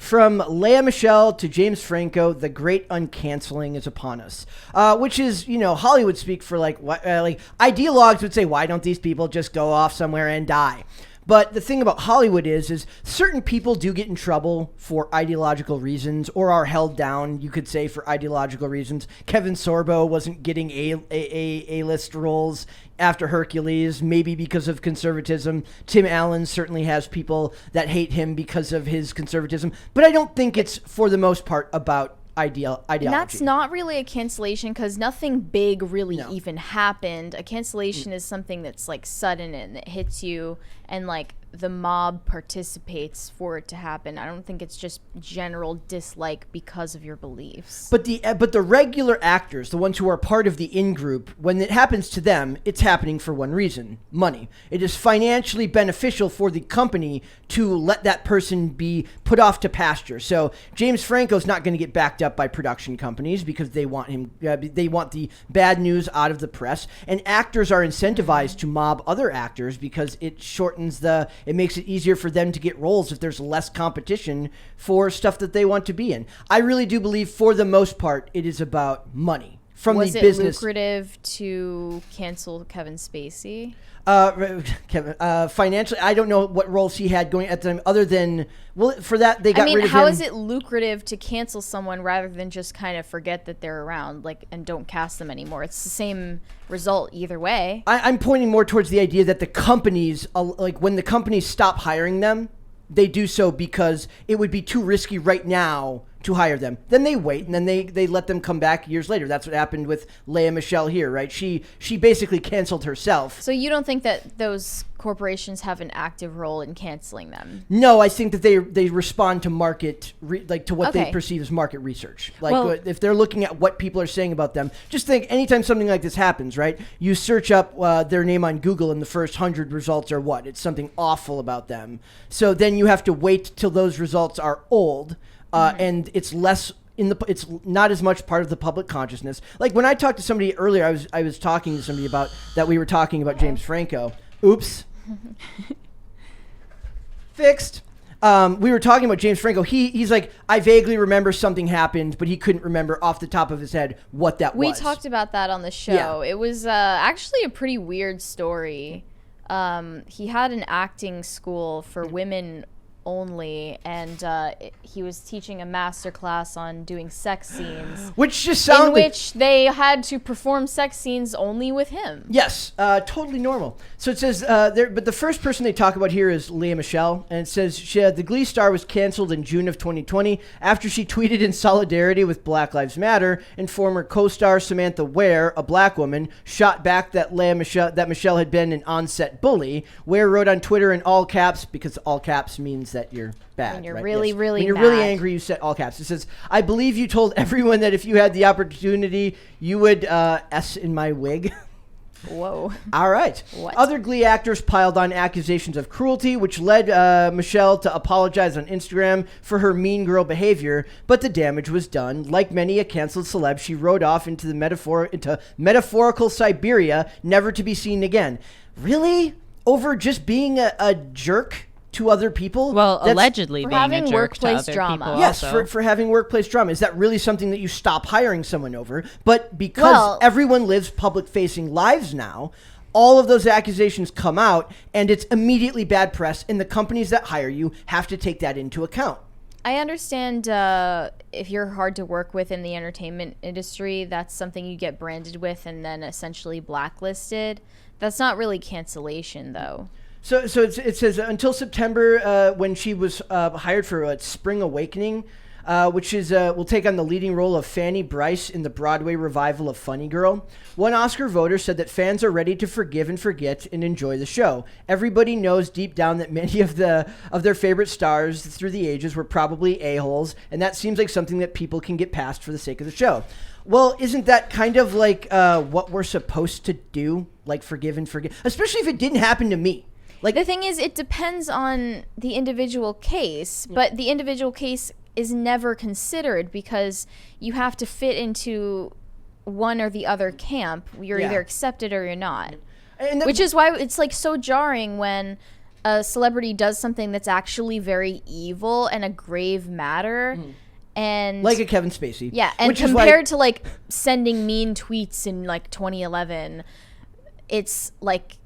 From Lea Michele to James Franco, the great uncanceling is upon us. Which is, Hollywood speak for like ideologues would say, why don't these people just go off somewhere and die? But the thing about Hollywood is certain people do get in trouble for ideological reasons or are held down, you could say, for ideological reasons. Kevin Sorbo wasn't getting A-list roles after Hercules, maybe because of conservatism. Tim Allen certainly has people that hate him because of his conservatism. But I don't think it's, for the most part, about ideology. That's not really a cancellation because nothing big really even happened. A cancellation is something that's like sudden and it hits you and like the mob participates for it to happen. I don't think it's just general dislike because of your beliefs. But the regular actors, the ones who are part of the in-group, when it happens to them, it's happening for one reason: money. It is financially beneficial for the company to let that person be put off to pasture. So James Franco's not going to get backed up by production companies because they want him. They want the bad news out of the press, and actors are incentivized to mob other actors because it shortens it makes it easier for them to get roles if there's less competition for stuff that they want to be in. I really do believe, for the most part, it is about money from the business. Was it lucrative to cancel Kevin Spacey? Financially, I don't know what roles he had going at the time, other than, for that they got rid of him. How is it lucrative to cancel someone rather than just kind of forget that they're around, and don't cast them anymore? It's the same result either way. I'm pointing more towards the idea that the companies, when the companies stop hiring them, they do so because it would be too risky right now to hire them. Then they wait, and then they let them come back years later. That's what happened with Lea Michele here, right? She basically canceled herself. So you don't think that those corporations have an active role in canceling them? No, I think that they respond to market, to what they perceive as market research. If they're looking at what people are saying about them, just think anytime something like this happens, right? You search up their name on Google, and the first 100 results are what? It's something awful about them. So then you have to wait till those results are old. And it's less it's not as much part of the public consciousness. Like when I talked to somebody earlier, I was talking to somebody about that. We were talking about James Franco. Oops. Fixed. We were talking about James Franco. He's like, I vaguely remember something happened, but he couldn't remember off the top of his head what that was. We talked about that on the show. Yeah. It was actually a pretty weird story. He had an acting school for women only, and he was teaching a master class on doing sex scenes, which just sounded which they had to perform sex scenes only with him. Yes, totally normal. So it says but the first person they talk about here is Lea Michele, and it says the Glee star was canceled in June of 2020 after she tweeted in solidarity with Black Lives Matter, and former co-star Samantha Ware, a black woman, shot back that Michelle had been an on-set bully. Ware wrote on Twitter in all caps, because all caps means that you're bad. When you're right? really, yes. really When you're mad. really angry, you set all caps. It says, I believe you told everyone that if you had the opportunity, you would S in my wig. Whoa. All right. What? Other Glee actors piled on accusations of cruelty, which led Michelle to apologize on Instagram for her mean girl behavior, but the damage was done. Like many a canceled celeb, she rode off into metaphorical Siberia, never to be seen again. Really? Over just being a jerk to other people? Well, allegedly for being having a jerk to workplace other drama. people. Yes, also. for having workplace drama. Is that really something that you stop hiring someone over? But because everyone lives public-facing lives now, all of those accusations come out, and it's immediately bad press, and the companies that hire you have to take that into account. I understand if you're hard to work with in the entertainment industry, that's something you get branded with and then essentially blacklisted. That's not really cancellation, though. So it says until September when she was hired for Spring Awakening, which is will take on the leading role of Fanny Brice in the Broadway revival of Funny Girl. One Oscar voter said that fans are ready to forgive and forget and enjoy the show. Everybody knows deep down that many of their favorite stars through the ages were probably a-holes, and that seems like something that people can get past for the sake of the show. Well, isn't that kind of like what we're supposed to do? Like forgive and forget, especially if it didn't happen to me. Like the thing is, it depends on the individual case, but the individual case is never considered because you have to fit into one or the other camp. You're either accepted or you're not. Which is why it's like so jarring when a celebrity does something that's actually very evil and a grave matter. And like a Kevin Spacey. Yeah, and which compared to like sending mean tweets in like 2011, it's like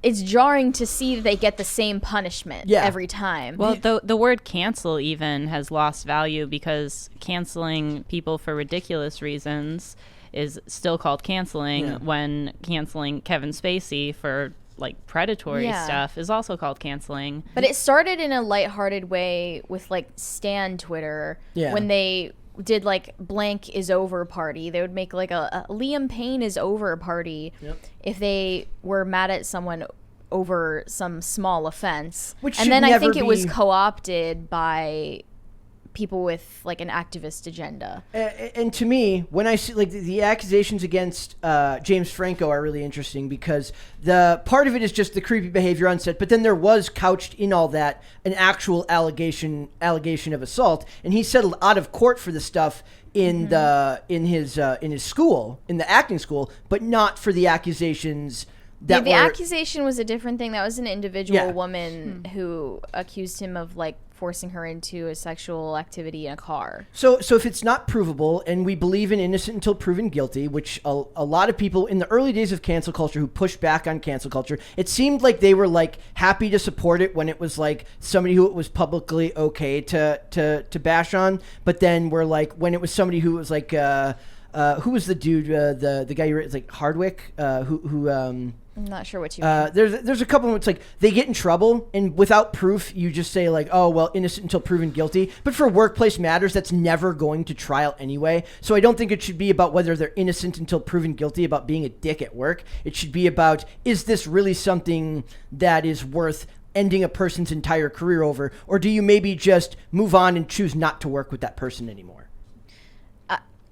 it's jarring to see that they get the same punishment every time. Well, the word cancel even has lost value because canceling people for ridiculous reasons is still called canceling when canceling Kevin Spacey for like predatory stuff is also called canceling. But it started in a lighthearted way with like Stan Twitter when they did like blank is over party. They would make like a Liam Payne is over party if they were mad at someone over some small offense. And then I think it was co-opted by people with like an activist agenda. And to me, when I see like the accusations against James Franco are really interesting because the part of it is just the creepy behavior on set, but then there was couched in all that an actual allegation of assault, and he settled out of court for the stuff in his school, in the acting school, but not for the accusations. The accusation was a different thing. That was an individual woman who accused him of like forcing her into a sexual activity in a car. So if it's not provable, and we believe in innocent until proven guilty, which a lot of people in the early days of cancel culture who pushed back on cancel culture, it seemed like they were like happy to support it when it was like somebody who it was publicly okay to bash on, but then we're like when it was somebody who was like who was the dude the guy who like Hardwick who I'm not sure what you mean. There's a couple of them, it's like they get in trouble and without proof you just say like, oh well, innocent until proven guilty, but for workplace matters that's never going to trial anyway. So I don't think it should be about whether they're innocent until proven guilty about being a dick at work. It should be about, is this really something that is worth ending a person's entire career over, or do you maybe just move on and choose not to work with that person anymore?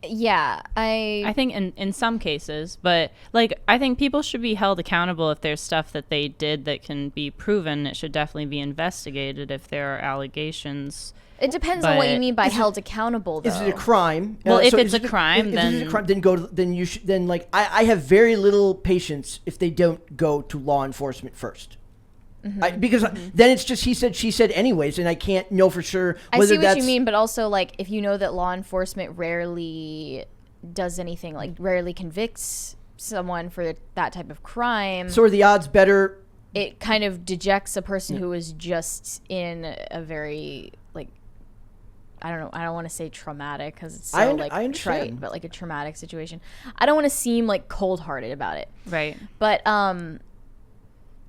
Yeah, I think in some cases, but like I think people should be held accountable if there's stuff that they did that can be proven. It should definitely be investigated if there are allegations. It depends on what you mean by held accountable, though. Is it a crime? Well, if it's a crime, then you should. Then like I have very little patience if they don't go to law enforcement first. Because then it's just he said, she said anyways, and I can't know for sure whether I see what that's... you mean, but also, like, if you know that law enforcement rarely does anything, like, rarely convicts someone for that type of crime... So are the odds better? It kind of dejects a person who is just in a very, like... I don't want to say traumatic, because it's so, trite, but, like, a traumatic situation. I don't want to seem, like, cold-hearted about it. Right. But,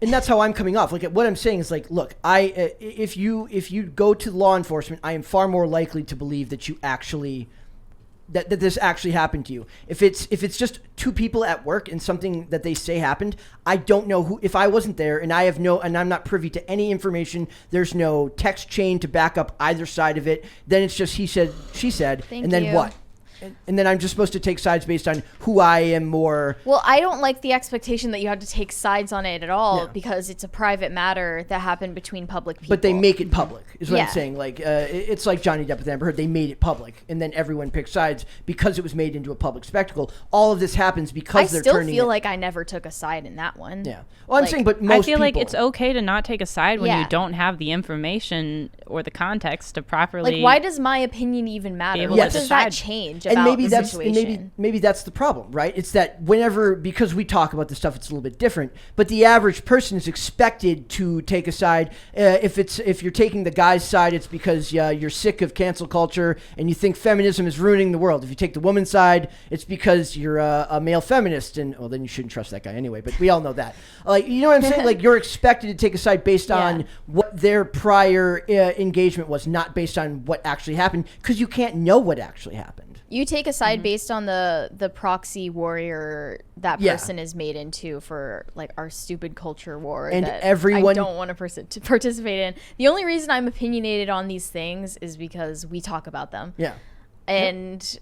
and that's how I'm coming off. Like what I'm saying is like, look, if you go to law enforcement, I am far more likely to believe that you actually that this actually happened to you. If it's just two people at work and something that they say happened, I don't know who. If I wasn't there and I'm not privy to any information, there's no text chain to back up either side of it. Then it's just he said, she said, and then what? And then I'm just supposed to take sides based on who I am more... Well, I don't like the expectation that you have to take sides on it at all because it's a private matter that happened between public people. But they make it public, is what I'm saying. Like, it's like Johnny Depp with Amber Heard. They made it public, and then everyone picked sides because it was made into a public spectacle. All of this happens because they're turning... I still feel like I never took a side in that one. Yeah. Well, I'm saying, but most I feel people... like it's okay to not take a side when you don't have the information or the context to properly... Like, why does my opinion even matter? What does that change about the situation? Maybe that's the problem, right? It's that whenever, because we talk about this stuff, it's a little bit different, but the average person is expected to take a side. If you're taking the guy's side, it's because you're sick of cancel culture and you think feminism is ruining the world. If you take the woman's side, it's because you're a male feminist, and well, then you shouldn't trust that guy anyway. But we all know that. Like, you know what I'm saying? Like, you're expected to take a side based on what their prior engagement was, not based on what actually happened, because you can't know what actually happened. You take a side based on the proxy warrior that person is made into for like our stupid culture war and that everyone I don't want to participate in. The only reason I'm opinionated on these things is because we talk about them. Yeah. And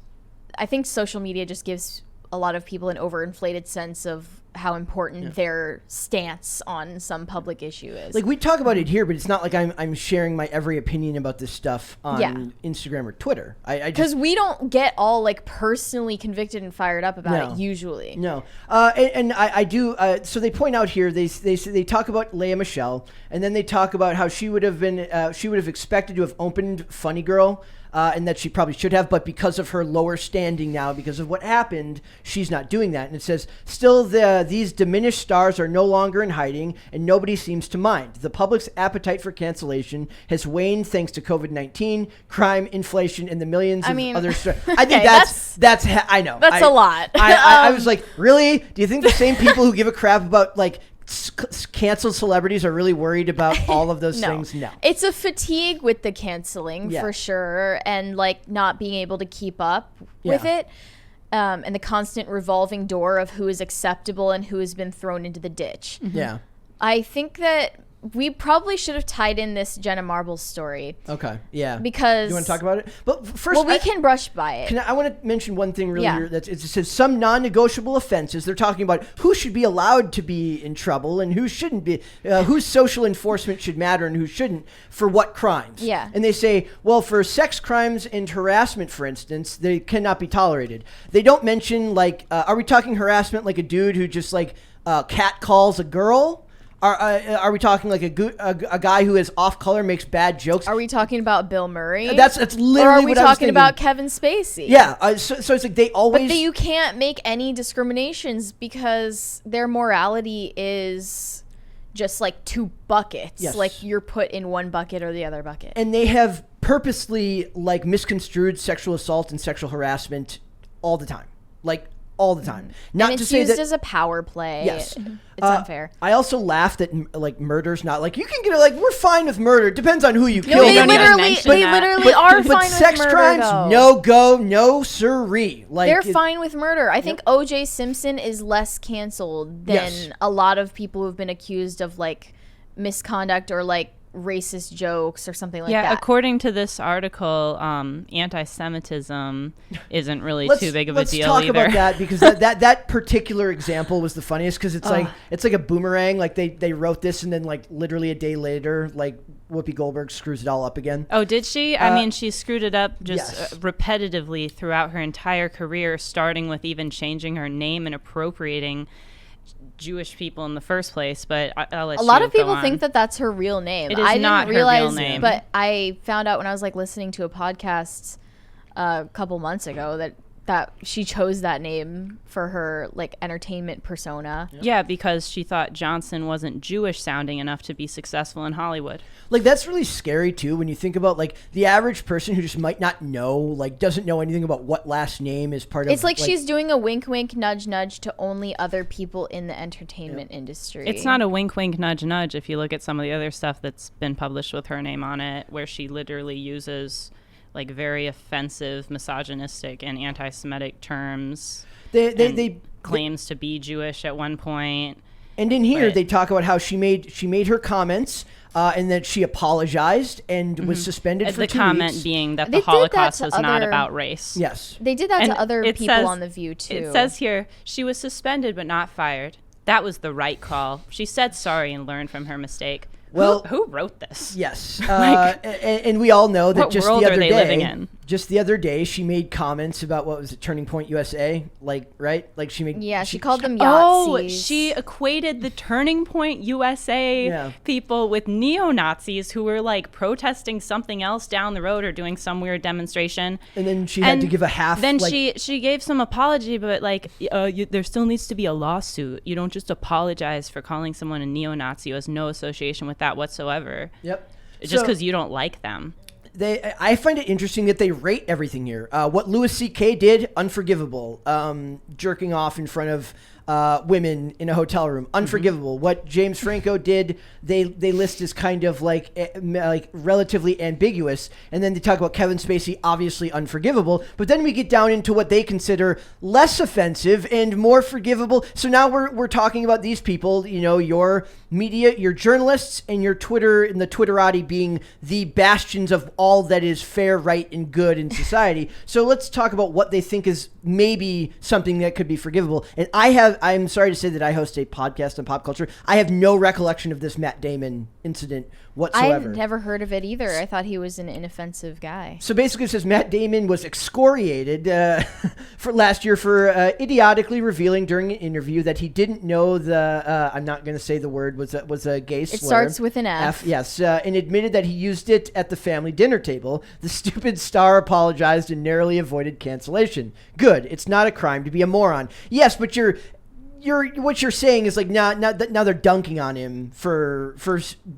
I think social media just gives a lot of people an overinflated sense of how important their stance on some public issue is. Like, we talk about it here, but it's not like I'm sharing my every opinion about this stuff on Instagram or Twitter. Because we don't get all like personally convicted and fired up about it usually. No. And I do. So they point out here, they talk about Lea Michele, and then they talk about how she would have expected to have opened Funny Girl. And that she probably should have, but because of her lower standing now, because of what happened, she's not doing that. And it says, still, these diminished stars are no longer in hiding, and nobody seems to mind. The public's appetite for cancellation has waned thanks to COVID-19, crime, inflation, and the millions of other stars. I think that's I know. That's a lot. I was like, really? Do you think the same people who give a crap about, like, canceled celebrities are really worried about all of those things? No. It's a fatigue with the canceling for sure, and like not being able to keep up with it, and the constant revolving door of who is acceptable and who has been thrown into the ditch. Yeah. I think that we probably should have tied in this Jenna Marbles story. Okay. Yeah. Because you want to talk about it? But first, we can brush by it. I want to mention one thing really here. It says some non-negotiable offenses. They're talking about who should be allowed to be in trouble and who shouldn't be, whose social enforcement should matter and who shouldn't for what crimes. Yeah. And they say, well, for sex crimes and harassment, for instance, they cannot be tolerated. They don't mention, like, are we talking harassment like a dude who just, like, cat calls a girl? Are we talking like a guy who is off color, makes bad jokes? Are we talking about Bill Murray? That's literally what I was thinking. Or are we talking about Kevin Spacey? Yeah. So it's like they always. But you can't make any discriminations because their morality is just like two buckets. Yes. Like you're put in one bucket or the other bucket. And they have purposely like misconstrued sexual assault and sexual harassment all the time. Like, all the time. Not and it's to say used that, as a power play. Yes. It's unfair. I also laugh that like murder's not like you can get like we're fine with murder. It depends on who you kill. They literally are fine with sex murder. Crimes, though. no go, no siree. Like they're fine with murder. I think O.J. Simpson is less canceled than a lot of people who've been accused of like misconduct or like racist jokes or something like that. Yeah, according to this article, anti-Semitism isn't really too big of a deal Let's talk either. about that because that particular example was the funniest because it's like a boomerang. Like they wrote this and then like literally a day later, like Whoopi Goldberg screws it all up again. Oh, did she? I mean, she screwed it up just repetitively throughout her entire career, starting with even changing her name and appropriating Jewish people in the first place, but I'll let you go on. A lot of people think that that's her real name. It is not her real name. But I found out when I was like listening to a podcast a couple months ago that she chose that name for her like entertainment persona. Yeah, because she thought Johnson wasn't Jewish sounding enough to be successful in Hollywood. Like that's really scary too when you think about like the average person who just might not know, like doesn't know anything about what last name is part of. It's like she's doing a wink wink nudge nudge to only other people in the entertainment industry. It's not a wink wink nudge nudge if you look at some of the other stuff that's been published with her name on it, where she literally uses like very offensive, misogynistic, and anti-Semitic terms. They claims to be Jewish at one point. And in here, they talk about how she made her comments, and that she apologized and was suspended for 2 weeks. The comment being that the Holocaust was not about race. Yes, they did that to other people on The View too. It says here she was suspended but not fired. That was the right call. She said sorry and learned from her mistake. Well, who wrote this? Yes, and we all know that just the other day, living in? Just the other day, she made comments about what was it, Turning Point USA, like right, like she made. Yeah, she called them Yahtzees. Oh, she equated the Turning Point USA people with neo-Nazis who were like protesting something else down the road or doing some weird demonstration. And then she had to give a half. Then she gave some apology, but like there still needs to be a lawsuit. You don't just apologize for calling someone a neo-Nazi who has no association with that whatsoever. Yep. Just because you don't like them. I find it interesting that they rate everything here. What Louis C.K. did, unforgivable. Jerking off in front of women in a hotel room, unforgivable. What James Franco did, they list as kind of like relatively ambiguous. And then they talk about Kevin Spacey, obviously unforgivable. But then we get down into what they consider less offensive and more forgivable. So now we're talking about these people, you know, your media, your journalists, and your Twitter and the Twitterati being the bastions of all that is fair, right, and good in society. So let's talk about what they think is maybe something that could be forgivable. And I'm sorry to say that I host a podcast on pop culture. I have no recollection of this Matt Damon incident whatsoever. I've never heard of it either. I thought he was an inoffensive guy. So basically it says Matt Damon was excoriated for last year for idiotically revealing during an interview that he didn't know I'm not going to say the word, was a gay slur. It starts with an F. Yes, and admitted that he used it at the family dinner table. The stupid star apologized and narrowly avoided cancellation. Good. It's not a crime to be a moron. Yes, but what you're saying is like now they're dunking on him for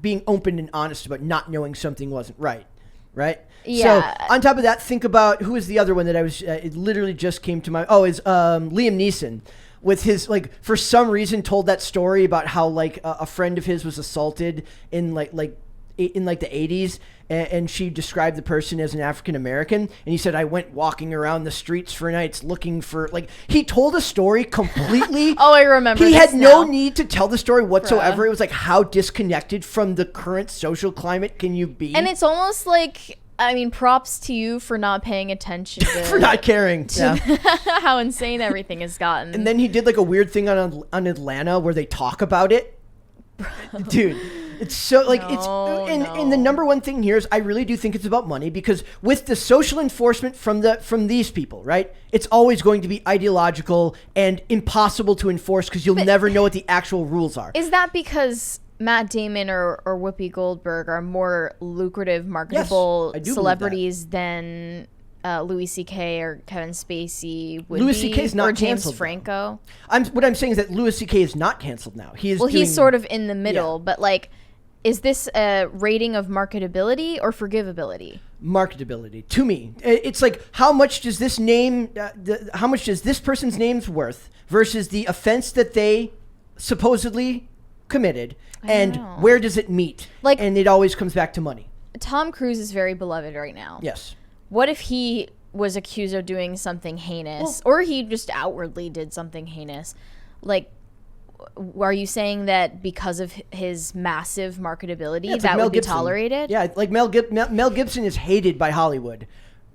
being open and honest about not knowing something wasn't right. Yeah. So on top of that, think about who is the other one that I was. It literally just came to mind. Oh, is Liam Neeson with his for some reason told that story about how a friend of his was assaulted in the 80s, and she described the person as an African American, and he said, I went walking around the streets for nights looking for, he told a story completely. Oh, I remember. He had no need to tell the story whatsoever. It was how disconnected from the current social climate can you be? And it's almost props to you for not paying attention to for not caring. Yeah. how insane everything has gotten. And then he did a weird thing on Atlanta where they talk about it. Dude, it's so and the number one thing here is I really do think it's about money, because with the social enforcement from these people, right, it's always going to be ideological and impossible to enforce because you'll never know what the actual rules are. Is that because Matt Damon or Whoopi Goldberg are more lucrative, marketable celebrities than Louis C.K. or Kevin Spacey would Louis C.K. is not or James canceled, Franco? What I'm saying is that Louis C.K. is not canceled now. He's sort of in the middle, but is this a rating of marketability or forgivability? Marketability to me. It's how much does this name, how much does this person's name's worth versus the offense that they supposedly committed, and where does it meet? And it always comes back to money. Tom Cruise is very beloved right now. Yes. What if he was accused of doing something heinous, or he just outwardly did something heinous? Are you saying that because of his massive marketability, that would be tolerated? Yeah, Mel Gibson is hated by Hollywood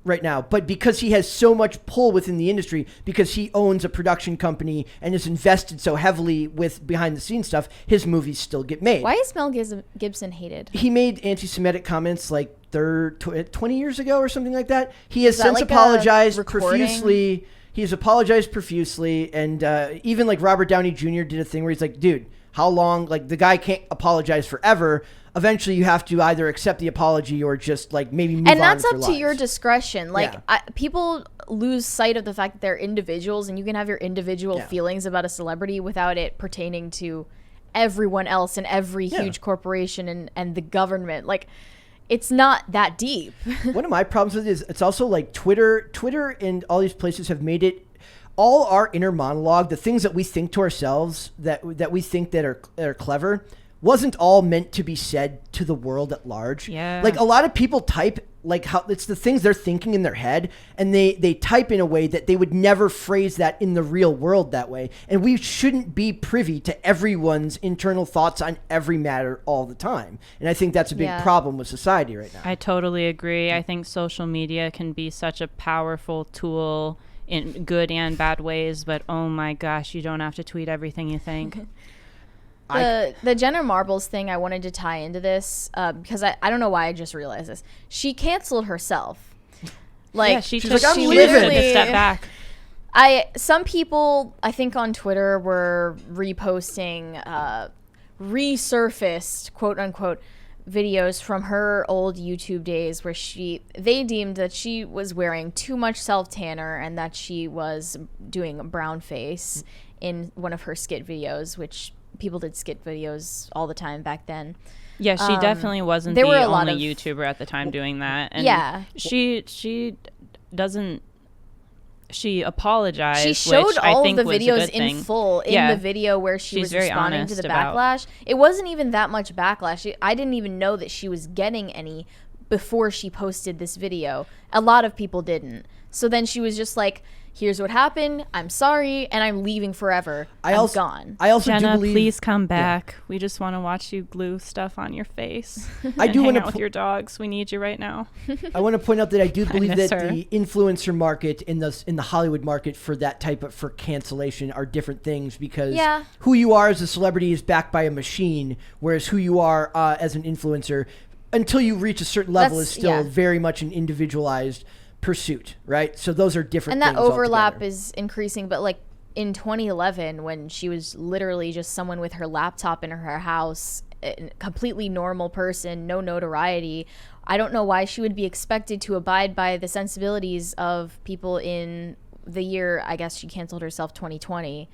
right now, but because he has so much pull within the industry, because he owns a production company and is invested so heavily with behind the scenes stuff, his movies still get made. Why is Mel Gibson hated? He made anti-Semitic comments 20 years ago or something like that. He has since apologized profusely. He's apologized profusely, and even Robert Downey Jr. did a thing where he's like, dude, how long? The guy can't apologize forever. Eventually you have to either accept the apology or just maybe move on. And that's up to your discretion. People lose sight of the fact that they're individuals, and you can have your individual feelings about a celebrity without it pertaining to everyone else and every huge corporation and the government. It's not that deep. One of my problems with it is it's also Twitter and all these places have made it all our inner monologue, the things that we think to ourselves that we think that are clever, wasn't all meant to be said to the world at large. Yeah. A lot of people type how it's the things they're thinking in their head, and they type in a way that they would never phrase that in the real world that way. And we shouldn't be privy to everyone's internal thoughts on every matter all the time. And I think that's a big problem with society right now. I totally agree. I think social media can be such a powerful tool in good and bad ways, but oh my gosh, you don't have to tweet everything you think. The Jenna Marbles thing I wanted to tie into this because I don't know why I just realized this. She canceled herself. She she's I'm leaving. Literally a step back. Some people I think on Twitter were reposting resurfaced quote unquote videos from her old YouTube days where they deemed that she was wearing too much self-tanner and that she was doing a brown face in one of her skit videos, which people did skit videos all the time back then. Yeah, she definitely wasn't the only YouTuber at the time doing that. And she doesn't. She apologized. She showed all of the videos in full in the video where she was responding to the backlash. It wasn't even that much backlash. I didn't even know that she was getting any before she posted this video. A lot of people didn't. So then she was just here's what happened. I'm sorry, and I'm leaving forever. I'm gone. I also Jenna, do believe. Please come back. Yeah. We just want to watch you glue stuff on your face. I do want to with your dogs. We need you right now. I want to point out that I do believe that the influencer market in the Hollywood market for that type of for cancellation are different things, because who you are as a celebrity is backed by a machine, whereas who you are as an influencer, until you reach a certain level, is still very much an individualized pursuit, right? So those are different things. And that overlap altogether is increasing, but like in 2011, when she was literally just someone with her laptop in her house, a completely normal person, no notoriety, I don't know why she would be expected to abide by the sensibilities of people in the year, I guess she canceled herself, 2020.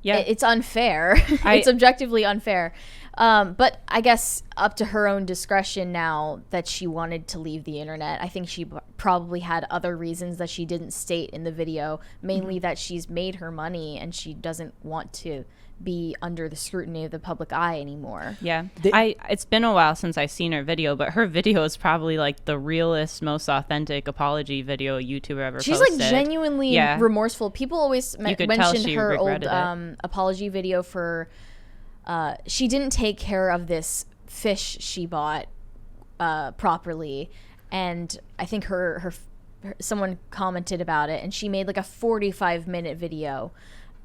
Yeah, it's unfair. It's objectively unfair. But I guess up to her own discretion now that she wanted to leave the internet. I think she probably had other reasons that she didn't state in the video, mainly that she's made her money and she doesn't want to be under the scrutiny of the public eye anymore. Yeah. It's been a while since I've seen her video, but her video is probably like the realest, most authentic apology video a YouTuber ever She's posted. Like genuinely remorseful. People always mention her old apology video for she didn't take care of this fish she bought properly, and I think her someone commented about it, and she made like a 45-minute video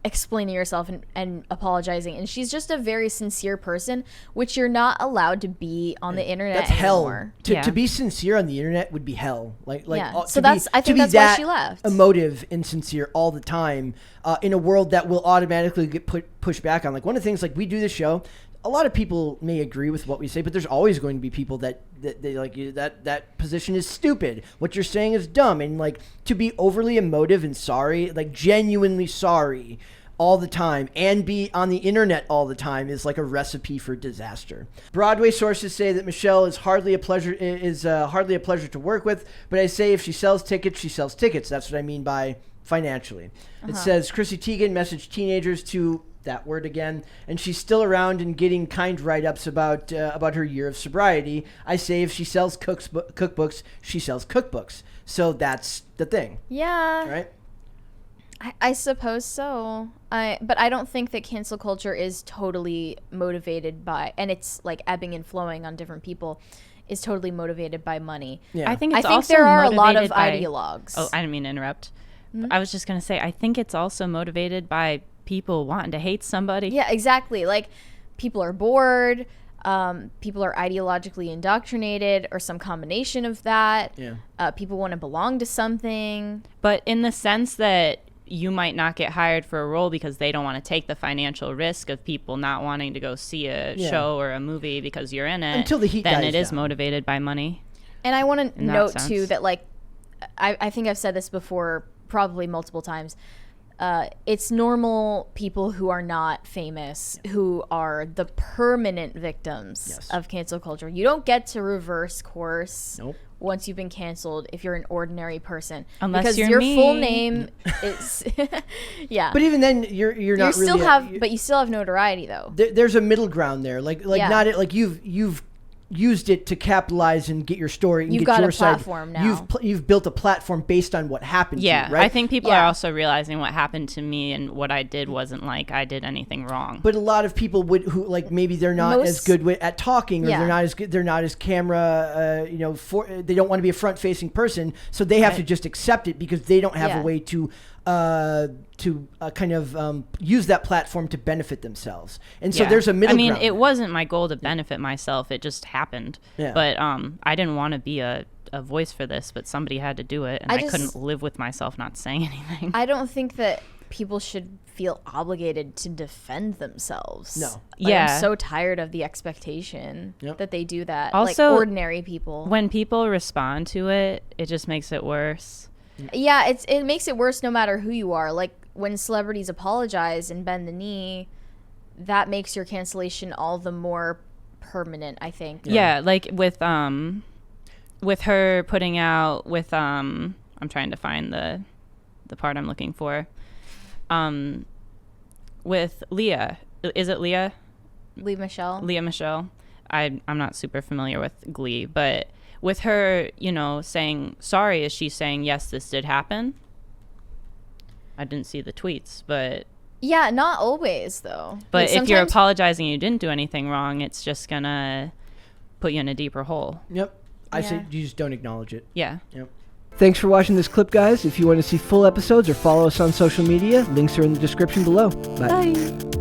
explaining herself and apologizing, and she's just a very sincere person, which you're not allowed to be on the internet anymore. Hell. To be sincere on the internet would be hell. So I think that's why she left. Emotive and sincere all the time in a world that will automatically get pushed back on. Like, one of the things, like, we do this show, a lot of people may agree with what we say, but there's always going to be people that they like that position is stupid. What you're saying is dumb. And like, to be overly emotive and sorry, like genuinely sorry all the time, and be on the internet all the time, is like a recipe for disaster. Broadway sources say that Michelle is hardly a pleasure to work with, but I say if she sells tickets, she sells tickets. That's what I mean by financially. It says Chrissy Teigen messaged teenagers to that word again, and she's still around and getting kind write-ups about her year of sobriety. I say if she sells cookbooks, she sells cookbooks. So that's the thing. Yeah. Right? I suppose so. But I don't think that cancel culture is totally motivated by, and it's like ebbing and flowing on different people, is totally motivated by money. Yeah. I think also there are a lot of ideologues. Oh, I didn't mean to interrupt. I was just going to say, I think it's also motivated by people wanting to hate somebody. Yeah, exactly. Like, people are bored, people are ideologically indoctrinated, or some combination of that. Yeah. People want to belong to something. But in the sense that you might not get hired for a role because they don't want to take the financial risk of people not wanting to go see a show or a movie because you're in it, until the heat then dies it is down. Motivated by money. And I want to note too that, like, I think I've said this before, probably multiple times. It's normal people who are not famous who are the permanent victims of cancel culture. You don't get to reverse course once you've been canceled if you're an ordinary person. Unless because you're your me. full name is But even then you're not still really but you still have notoriety though. There's a middle ground there. Not like you've used it to capitalize and get your story and you've get got your a platform side. now. You've built a platform based on what happened to you, right? I think people are also realizing what happened to me and what I did wasn't like I did anything wrong. But a lot of people who like maybe they're not as good at talking, or they're not as camera they don't want to be a front facing person, so they have to just accept it because they don't have a way to use that platform to benefit themselves. And so there's a middle ground. It wasn't my goal to benefit myself. It just happened. Yeah. But I didn't want to be a voice for this, but somebody had to do it, and I couldn't live with myself not saying anything. I don't think that people should feel obligated to defend themselves. No. I'm so tired of the expectation that they do that. Also, like ordinary people. When people respond to it, it just makes it worse. Yeah, it makes it worse no matter who you are. Like, when celebrities apologize and bend the knee, that makes your cancellation all the more permanent, I think. Yeah, like with her putting out with I'm trying to find the part I'm looking for. With Leah. Is it Leah? Lea Michele. I'm not super familiar with Glee, but with her, saying sorry, is she saying, yes, this did happen? I didn't see the tweets, but yeah, not always though. But Like, if you're sometimes- apologizing and you didn't do anything wrong, it's just gonna put you in a deeper hole. Yep. I Yeah. say you just don't acknowledge it. Yeah. Yep. Thanks for watching this clip, guys. If you want to see full episodes or follow us on social media, links are in the description below. Bye. Bye.